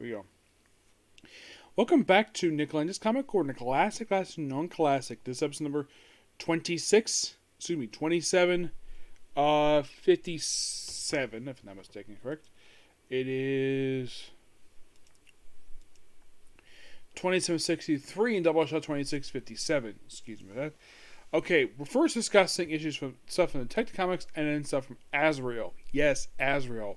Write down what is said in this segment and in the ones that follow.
Here we go. Welcome back to Nick Lenz Comic Corner, classic, non-classic. This episode number 26, 27, 57, if I'm not mistaken, correct? It is 2763 and Doubleshot 2657. Excuse me for that. Okay, we're first discussing issues from stuff from Detective Comics and then stuff from Azreal. Yes, Azreal.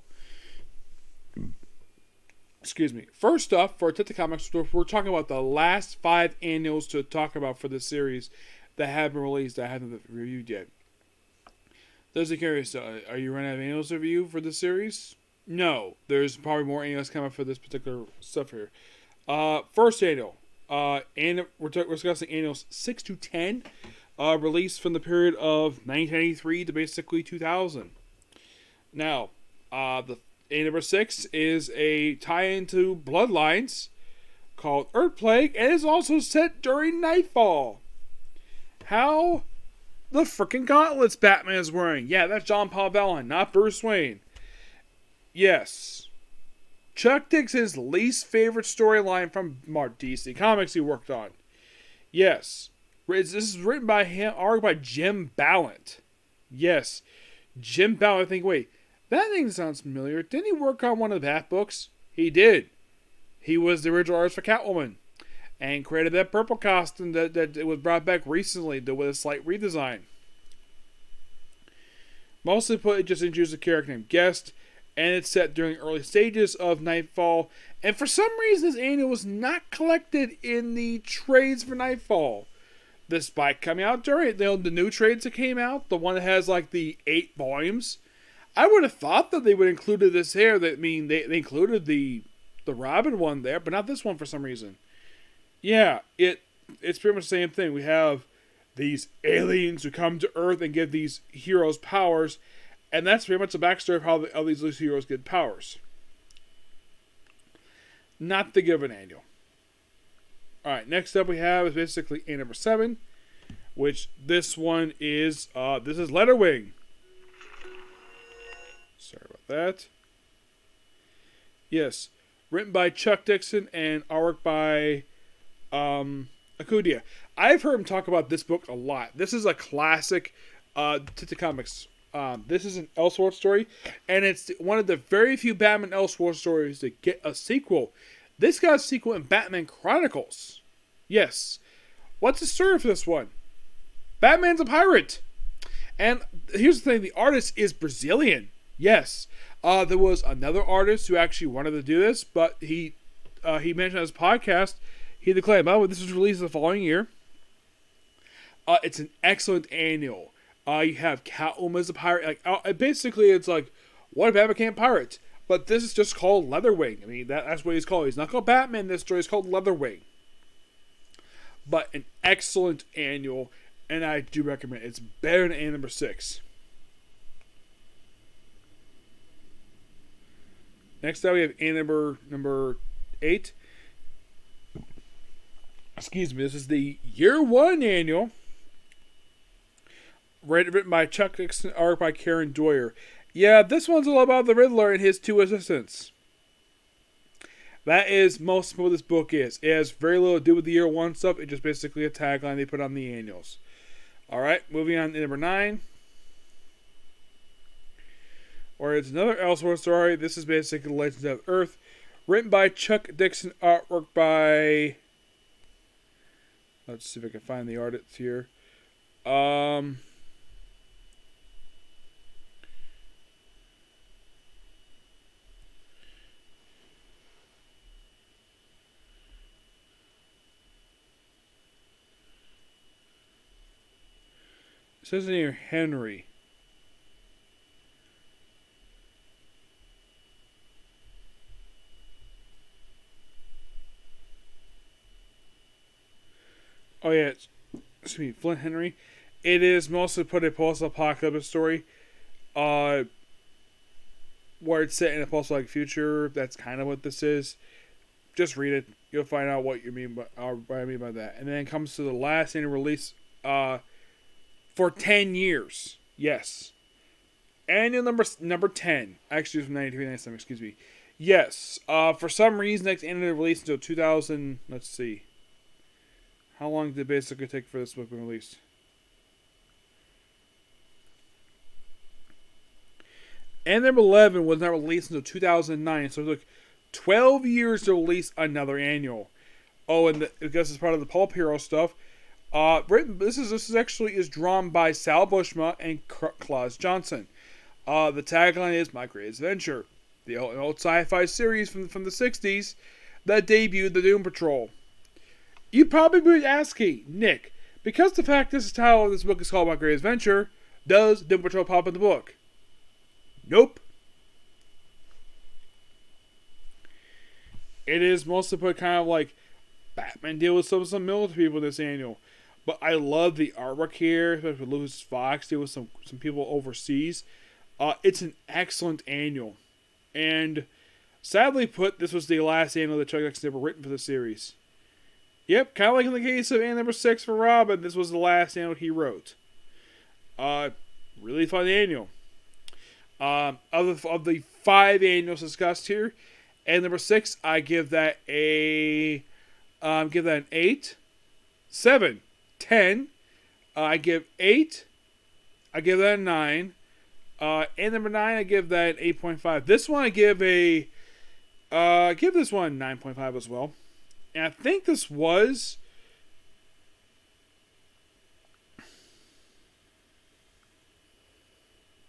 Excuse me. First up, for Detective Comics, we're talking about the last 5 annuals to talk about for this series that have been released that I haven't reviewed yet. Those are curious, are you running out of annuals to review for this series? No. There's probably more annuals coming for this particular stuff here. First annual. And we're discussing annuals 6 to 10, released from the period of 1993 to basically 2000. Now, the number 6 is a tie-in to Bloodlines called Earth Plague, and is also set during Nightfall. How the frickin' gauntlets Batman is wearing. Yeah, that's John Paul Vallon, not Bruce Wayne. Yes. Chuck Dixon's least favorite storyline from DC Comics he worked on. Yes. This is written by him, art by Jim Ballant. Yes. Jim Ballant. I think, wait, that name sounds familiar. Didn't he work on one of the Bat books? He did. He was the original artist for Catwoman. And created that purple costume that was brought back recently with a slight redesign. Mostly put, it just introduced a character named Guest. And it's set during early stages of Nightfall. And for some reason, this annual was not collected in the trades for Nightfall. Despite coming out during the new trades that came out, the one that has like the 8 volumes, I would have thought that they would have included this here. They included the Robin one there, but not this one for some reason. Yeah, it's pretty much the same thing. We have these aliens who come to Earth and give these heroes powers, and that's pretty much the backstory of how these heroes get powers. Not the given annual. Alright, next up we have is basically A number 7, which this one is, this is Letterwing. Sorry about that. Yes, written by Chuck Dixon and artwork by Akudia. I've heard him talk about this book a lot. This is a classic Detective Comics. This is an Elseworld story, and it's one of the very few Batman Elseworld stories to get a sequel. This got a sequel in Batman Chronicles. Yes. What's the story for this one? Batman's a pirate. And here's the thing, the artist is Brazilian. Yes. There was another artist who actually wanted to do this, but he mentioned on his podcast, he declared, oh, this was released the following year. It's an excellent annual. You have Catwoman as a pirate. Basically, it's like, what if Batman became a pirate? But this is just called Leatherwing. I mean, that's what he's called. He's not called Batman. This story is called Leatherwing. But an excellent annual, and I do recommend it. It's better than A number 6. Next up, we have A number 8. Excuse me. This is the Year 1 annual. Written by Chuck Dixon, art by Karen Doyer. Yeah, this one's all about the Riddler and his 2 assistants. That is most of what this book is. It has very little to do with the Year 1 stuff. It's just basically a tagline they put on the annuals. Alright, moving on to number 9. Or it's another Elseworld story. This is basically Legends of Earth. Written by Chuck Dixon, artwork by... Let's see if I can find the artists here. It says in here, Henry. Oh yeah, excuse me, Flint Henry. It is mostly put a post-apocalyptic story, where it's set in a post-apocalyptic future. That's kind of what this is. Just read it. You'll find out what I mean by that. And then it comes to the last annual release, for 10 years. Yes. Annual number 10. Actually, it was from 93, 97, excuse me. Yes. For some reason, next anime released until 2000. Let's see. How long did it basically take for this book to be released? And number 11 was not released until 2009, so it took 12 years to release another annual. Oh, and I guess it's part of the Pulp Hero stuff. This actually is drawn by Sal Buscema and Klaus Johnson. The tagline is "My Greatest Adventure," the old sci-fi series from the 60s that debuted the Doom Patrol. You probably be asking, Nick, because the fact this title of this book is called "My Greatest Adventure," does Doom Patrol pop in the book? Nope. It is mostly put kind of like Batman deal with some military people in this annual. But I love the artwork here, especially with Louis Fox deal with some people overseas. It's an excellent annual. And sadly put, this was the last annual that Chuck Dixon ever written for the series. Yep, kind of like in the case of annual number 6 for Robin, this was the last annual he wrote. Really fun annual. Of the 5 annuals discussed here, and number 6, I give that an 8, 7, 10. I give 8. I give that a 9. And number 9, I give that an 8.5. This one I give this one a 9.5 as well. And I think this was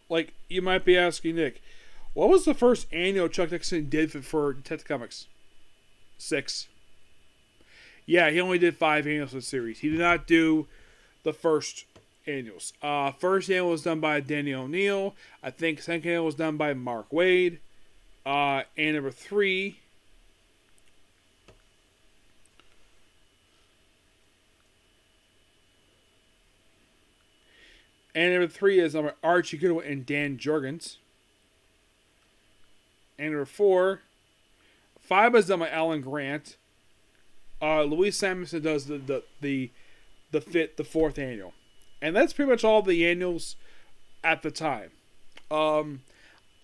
like, you might be asking, Nick, what was the first annual Chuck Dixon did for Detective Comics? 6. Yeah, he only did 5 annuals of the series. He did not do the first annuals. First annual was done by Danny O'Neill. I think second annual was done by Mark Waid. And number 3. And number 3 is number Archie Goodwin and Dan Jorgens. And number 4. 5 is done by Alan Grant. Louise Samuelson does the 4th annual. And that's pretty much all the annuals at the time. I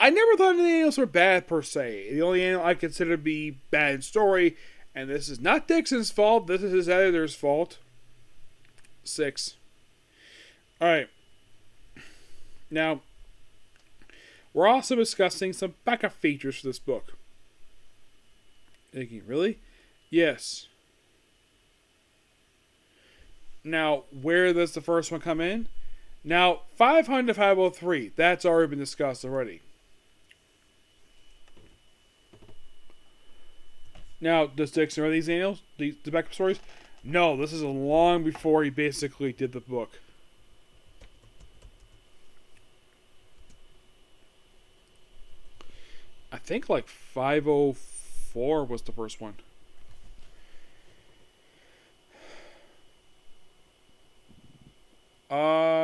never thought any annuals were bad per se. The only annual I consider to be bad in story, and this is not Dixon's fault, this is his editor's fault. 6. Alright. Now, we're also discussing some backup features for this book. Thinking, really? Yes. Now, where does the first one come in? Now, 500 to 503. That's already been discussed already. Now, does Dixon write these annuals? The backup stories? No, this is long before he basically did the book. I think like 504 was the first one.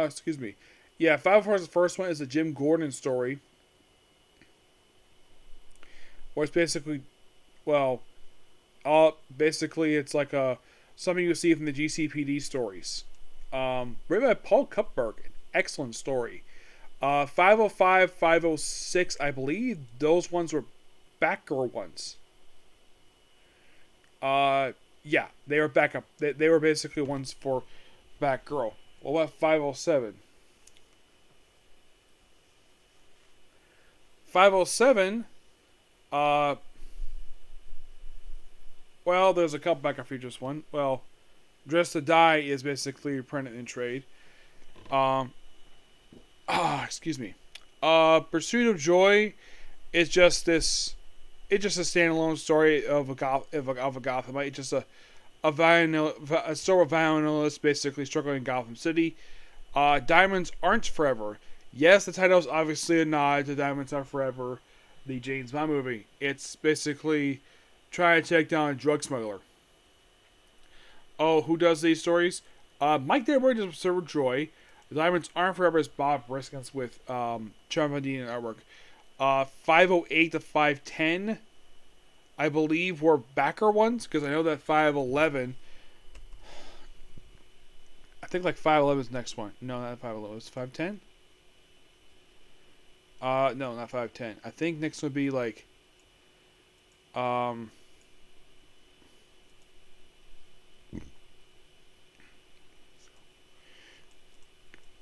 Excuse me. Yeah, 504 is the first one. Is a Jim Gordon story. Where it's basically, well, basically it's like something you see from the GCPD stories. Written by Paul Kupperberg. An excellent story. 505, 506, I believe those ones were Batgirl ones. Yeah, they were backup. They were basically ones for Batgirl. What about 507? 507, well, there's a couple backup features. One, well, Dress to Die is basically printed in trade. Excuse me. Pursuit of Joy is just this. It's just a standalone story of a Gothamite. It's just a story of violinists basically struggling in Gotham City. Diamonds Aren't Forever. Yes, the title is obviously a nod to Diamonds Are Forever, the James Bond movie. It's basically trying to take down a drug smuggler. Oh, who does these stories? Mike Delbert does Pursuit of Joy. Diamonds Aren't Forever is Bob Briskins with Charm Van Dien and artwork. 508 to 510, I believe, were backer ones, because I know that 511, I think like 511 is the next one. No, not 511. It's 510? No, not 510. I think next would be like Um,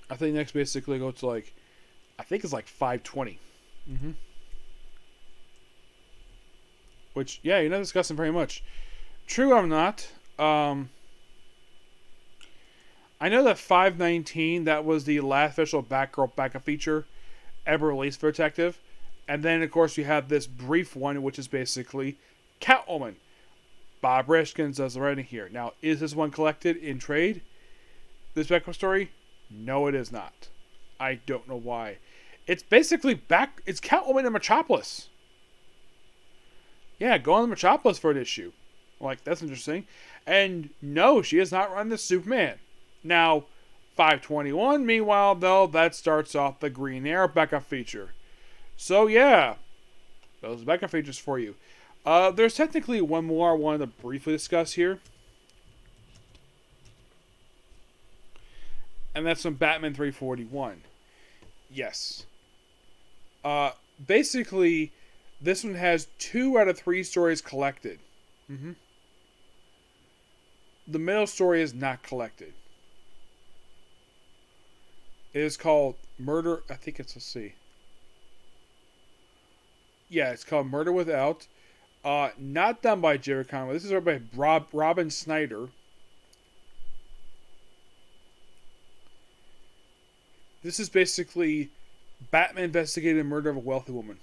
I think next basically go to like, I think it's like 520. Mm-hmm. Which, yeah, you're not discussing very much. True, I'm not. I know that 519, that was the last official Batgirl backup feature ever released for Detective. And then, of course, you have this brief one, which is basically Catwoman. Bob Rishkins does the writing here. Now, is this one collected in trade? This backup story? No, it is not. I don't know why. It's basically it's Catwoman in Metropolis. Yeah, go on to Metropolis for an issue. Like, that's interesting. And no, she is not run the Superman. Now, 521, meanwhile, though, that starts off the Green Arrow backup feature. So, yeah, those backup features for you. There's technically one more I wanted to briefly discuss here. And that's from Batman 341. Yes. Basically, this one has 2 out of 3 stories collected. Mm-hmm. The middle story is not collected. It is called Murder. I think it's, let's see. Yeah, it's called Murder Without. Not done by Jerry Conway. This is by Robin Snyder. This is basically Batman investigated the murder of a wealthy woman.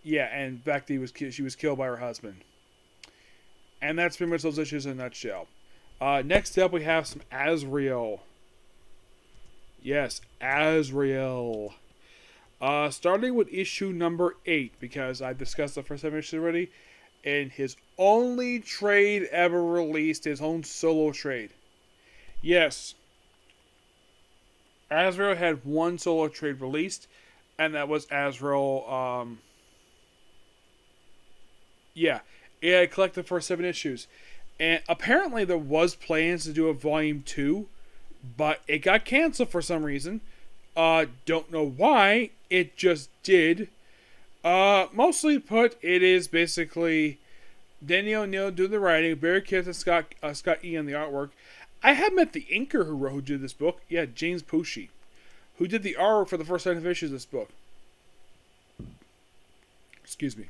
Yeah, and in fact, she was killed by her husband. And that's pretty much those issues in a nutshell. Next up, we have some Azreal. Yes, Azreal. Starting with issue number 8, because I've discussed the first 7 issues already. And his only trade ever released, his own solo trade. Yes. Azreal had one solo trade released, and that was Azreal, yeah, it had collected the first 7 issues. And apparently there was plans to do a volume 2, but it got canceled for some reason. Don't know why, it just did. Mostly put, it is basically Denny O'Neil doing the writing, Barry Kitts and Scott E on the artwork. I have met the inker who did this book. Yeah, James Pushy, who did the artwork for the first 7 issues of this book. Excuse me.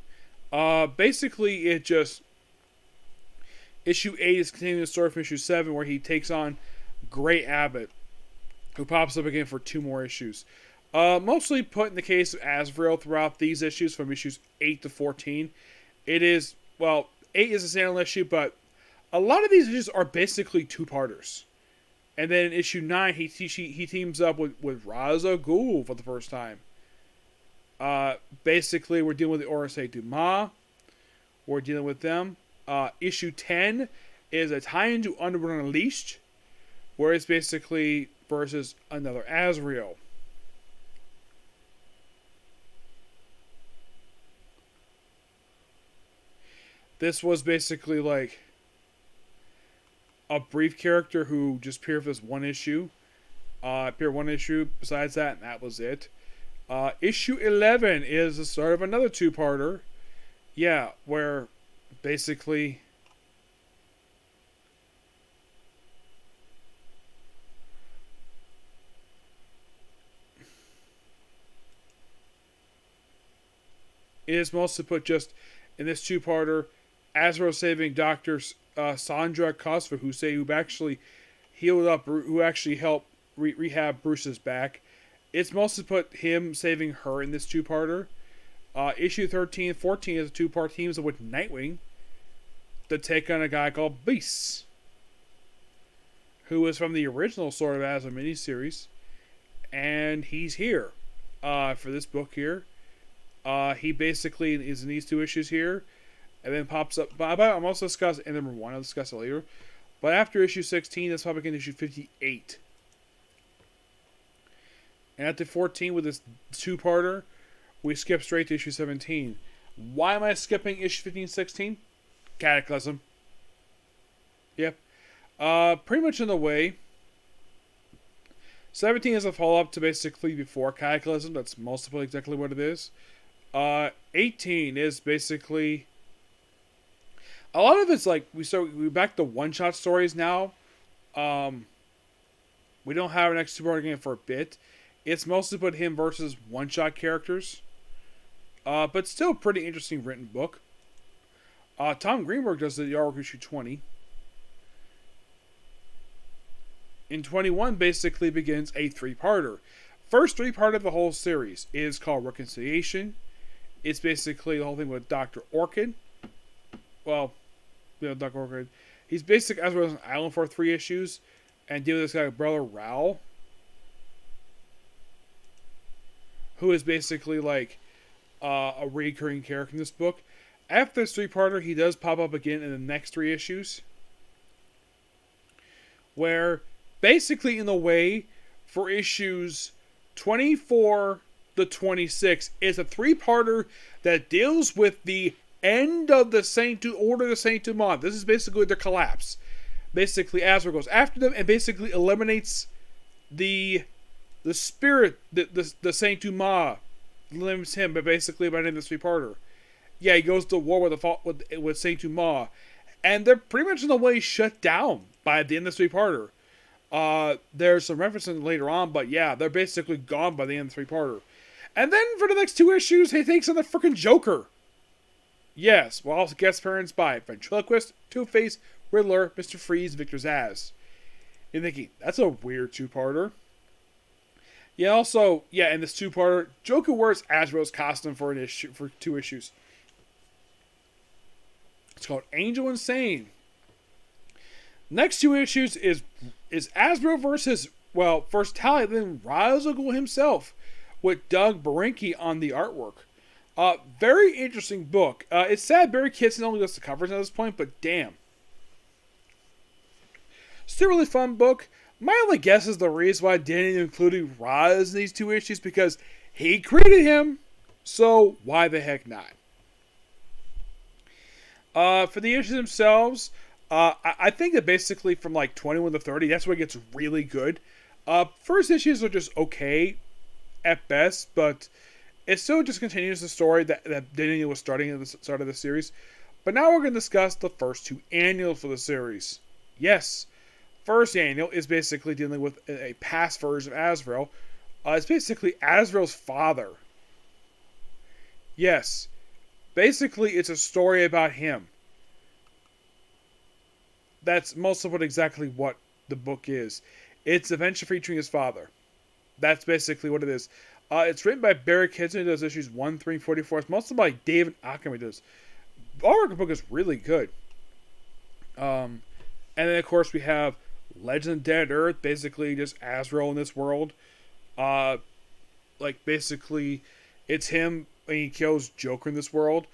Basically, it just... Issue 8 is continuing the story from issue 7, where he takes on Gray Abbott, who pops up again for 2 more issues. Mostly put in the case of Azrael throughout these issues, from issues 8 to 14. It is... Well, 8 is a standalone issue, but a lot of these issues are basically 2-parters. And then in issue 9, he teams up with Ra's al Ghul for the first time. Basically, we're dealing with the Orsay Dumas. We're dealing with them. Issue 10 is a tie-in to Underworld Unleashed, where it's basically versus another Azrael. This was basically like a brief character who just appeared for this one issue. Appeared one issue besides that, and that was it. Issue 11 is the start of another 2-parter. Yeah, where basically... It is mostly put just in this 2-parter, Azrael saving Dr. Sandra Kosva, who actually healed up, who actually helped rehab Bruce's back. It's mostly put him saving her in this 2-parter. Issue 13 and 14 is a 2-part teams with Nightwing to take on a guy called Beast, who was from the original sort of Azrael miniseries. And he's here for this book here. He basically is in these 2 issues here, and then pops up. But I'm also discussing in number 1. I'll discuss it later. But after issue 16, that's probably in issue 58. And after 14, with this 2-parter, we skip straight to issue 17. Why am I skipping issue 15 and 16? Cataclysm. Yep. Pretty much in the way. 17 is a follow-up to basically before Cataclysm. That's mostly exactly what it is. 18 is basically a lot of it's like we back to one shot stories now. We don't have an next two-part game for a bit. It's mostly put him versus one shot characters. But still a pretty interesting written book. Tom Greenberg does the arc issue 20. In 21 basically begins a three-parter. First three-part of the whole series is called Reconciliation. It's basically the whole thing with Dr. Orchid. Well, Dr. Orchid. He's basically as well as an island for 3 issues and deal with this guy, Brother Raoul, who is basically like a recurring character in this book. After this three-parter, he does pop up again in the next 3 issues, where basically in the way for issues 24 to 26 is a three-parter that deals with the end of the Order of the Saint Dumas. This is basically their collapse. Basically, Azrael goes after them and basically eliminates the spirit, the Saint Dumas, limits him, but basically by the end of this three-parter. Yeah, he goes to war with Saint Dumas, and they're pretty much in a way shut down by the end of this three-parter. There's some references later on, but yeah, they're basically gone by the end of the three-parter. And then for the next 2 issues, he takes on the freaking Joker. Yes, well, also guest appearance by Ventriloquist, Two-Face, Riddler, Mr. Freeze, Victor Zsasz. You're thinking, that's a weird 2-parter. Yeah, also, in this 2-parter, Joker wears Azrael's costume for 2 issues. It's called Angel Insane. Next 2 issues is Azrael versus, first Tally, then Ra's al Ghul himself, with Doug Berinke on the artwork. Very interesting book. It's sad Barry Kitson only does the covers at this point, but damn. Still a really fun book. My only guess is the reason why I didn't include Raz in these 2 issues, because he created him, so why the heck not? For the issues themselves, I think that basically from like 21 to 30, that's where it gets really good. First issues are just okay at best, but it still just continues the story that Daniel was starting at the start of the series. But now we're going to discuss the first 2 annuals for the series. Yes, first annual is basically dealing with a past version of Azrael. It's basically Azrael's father. Yes, basically it's a story about him. That's most of exactly what the book is. It's adventure featuring his father. That's basically what it is. It's written by Barry Kitson, who does issues 1, 3, and 44. It's mostly by David Ackerman, who does. Our book is really good. And then, of course, we have Legend of Dead Earth, basically just Azrael in this world. Basically, it's him when he kills Joker in this world.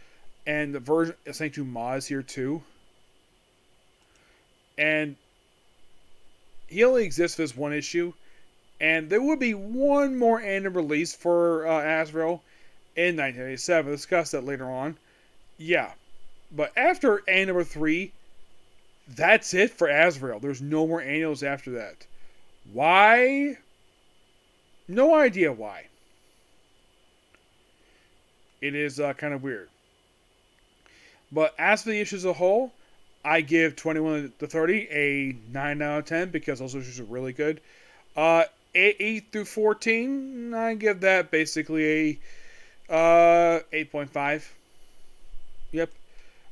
And the version of Saint Dumas is here, too. And he only exists for this 1 issue. And there will be one more annual release for Azrael in 1987. We'll discuss that later on. Yeah. But after annual 3, that's it for Azrael. There's no more annuals after that. Why? No idea why. It is kind of weird. But as for the issues as a whole, I give 21 to 30 a 9 out of 10 because those issues are really good. 8 through 14, I give that basically a 8.5. Yep.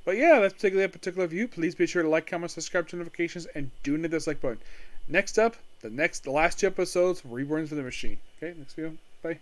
But yeah, that's particularly a particular view. Please be sure to like, comment, subscribe, turn notifications, and do hit the dislike button. Next up, the last 2 episodes, Reborn for the Machine. Okay, next video. Bye.